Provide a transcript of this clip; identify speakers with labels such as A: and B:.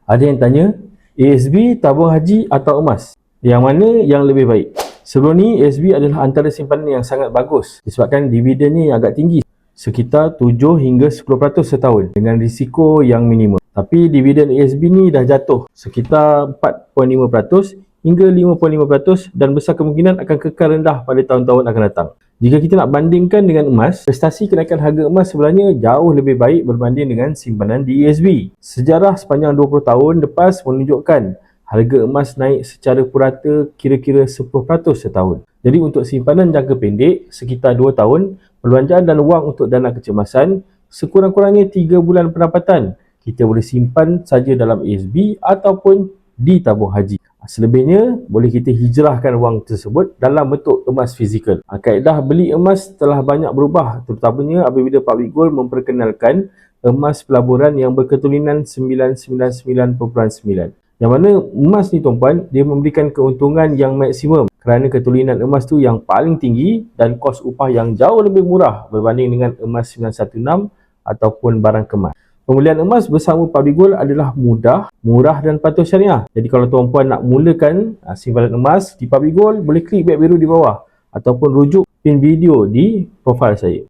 A: Ada yang tanya, ASB, tabung haji atau emas? Yang mana yang lebih baik? Sebelum ni, ASB adalah antara simpanan yang sangat bagus disebabkan dividennya yang agak tinggi, sekitar 7 hingga 10% setahun dengan risiko yang minimum. Tapi dividen ASB ni dah jatuh sekitar 4.5% hingga 5.5% dan besar kemungkinan akan kekal rendah pada tahun-tahun akan datang. Jika kita nak bandingkan dengan emas, prestasi kenaikan harga emas sebenarnya jauh lebih baik berbanding dengan simpanan di ASB. Sejarah sepanjang 20 tahun lepas menunjukkan harga emas naik secara purata kira-kira 10% setahun. Jadi untuk simpanan jangka pendek sekitar 2 tahun, perbelanjaan dan wang untuk dana kecemasan, sekurang-kurangnya 3 bulan pendapatan, kita boleh simpan saja dalam ASB ataupun di tabung haji. Selebihnya, boleh kita hijrahkan wang tersebut dalam bentuk emas fizikal. Kaedah beli emas telah banyak berubah, terutamanya apabila Public Gold memperkenalkan emas pelaburan yang berketulinan 999.9. Yang mana emas ni tuan-puan, dia memberikan keuntungan yang maksimum kerana ketulinan emas tu yang paling tinggi dan kos upah yang jauh lebih murah berbanding dengan emas 916 ataupun barang kemas. Pembelian emas bersama Public Gold adalah mudah, murah dan patuh syariah. Jadi kalau tuan-puan nak mulakan simpanan emas di Public Gold, boleh klik beg biru di bawah ataupun rujuk pin video di profil saya.